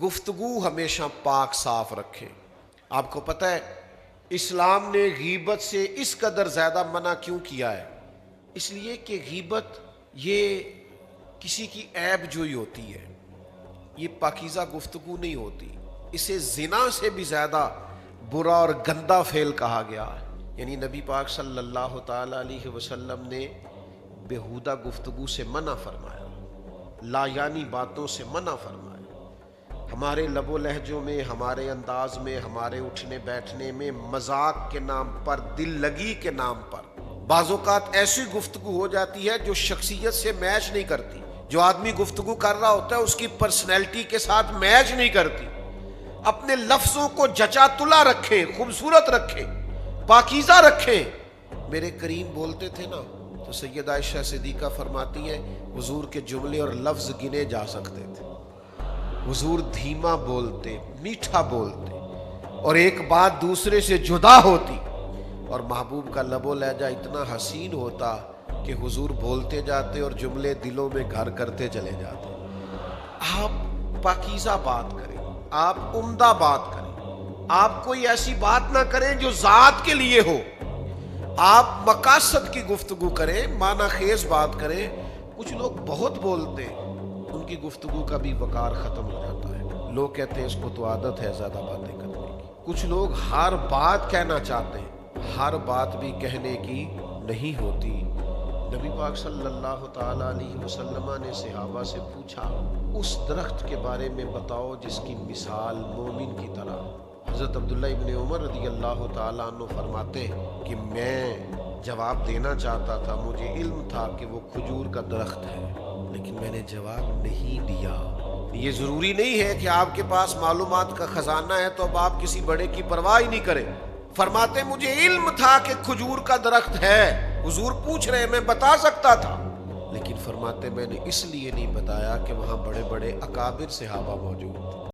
گفتگو ہمیشہ پاک صاف رکھیں۔ آپ کو پتہ ہے اسلام نے غیبت سے اس قدر زیادہ منع کیوں کیا ہے؟ اس لیے کہ غیبت یہ کسی کی عیب جوئی ہوتی ہے، یہ پاکیزہ گفتگو نہیں ہوتی، اسے زنا سے بھی زیادہ برا اور گندا فعل کہا گیا ہے۔ یعنی نبی پاک صلی اللہ تعالی علیہ وسلم نے بیہودہ گفتگو سے منع فرمایا، لا یعنی باتوں سے منع فرمایا۔ ہمارے لب و لہجوں میں، ہمارے انداز میں، ہمارے اٹھنے بیٹھنے میں مذاق کے نام پر، دل لگی کے نام پر بعض اوقات ایسی گفتگو ہو جاتی ہے جو شخصیت سے میچ نہیں کرتی، جو آدمی گفتگو کر رہا ہوتا ہے اس کی پرسنالٹی کے ساتھ میچ نہیں کرتی۔ اپنے لفظوں کو جچا تلا رکھیں، خوبصورت رکھیں، پاکیزہ رکھیں۔ میرے کریم بولتے تھے نا تو سیدہ عائشہ صدیقہ فرماتی ہیں حضور کے جملے اور لفظ گنے جا سکتے تھے۔ حضور دھیما بولتے، میٹھا بولتے، اور ایک بات دوسرے سے جدا ہوتی، اور محبوب کا لب و لہجہ اتنا حسین ہوتا کہ حضور بولتے جاتے اور جملے دلوں میں گھر کرتے چلے جاتے۔ آپ پاکیزہ بات کریں، آپ عمدہ بات کریں، آپ کوئی ایسی بات نہ کریں جو ذات کے لیے ہو، آپ مقاصد کی گفتگو کریں، معنی خیز بات کریں۔ کچھ لوگ بہت بولتے ہیں، ان کی گفتگو کا بھی وقار ختم ہو جاتا ہے، لوگ کہتے ہیں اس کو تو عادت ہے زیادہ باتیں کرنے کی۔ کچھ لوگ ہر بات کہنا چاہتے ہیں، ہر بات بھی کہنے کی نہیں ہوتی۔ نبی پاک صلی اللہ تعالی علیہ وسلم نے صحابہ سے پوچھا اس درخت کے بارے میں بتاؤ جس کی مثال مومن کی طرح۔ حضرت عبداللہ ابن عمر رضی اللہ تعالیٰ عنہ فرماتے ہیں کہ میں جواب دینا چاہتا تھا، مجھے علم تھا کہ وہ کھجور کا درخت ہے، لیکن میں نے جواب نہیں دیا۔ یہ ضروری نہیں ہے کہ آپ کے پاس معلومات کا خزانہ ہے تو اب آپ کسی بڑے کی پرواہ ہی نہیں کریں۔ فرماتے مجھے علم تھا کہ کھجور کا درخت ہے، حضور پوچھ رہے میں بتا سکتا تھا، لیکن فرماتے میں نے اس لیے نہیں بتایا کہ وہاں بڑے بڑے اکابر صحابہ موجود تھے۔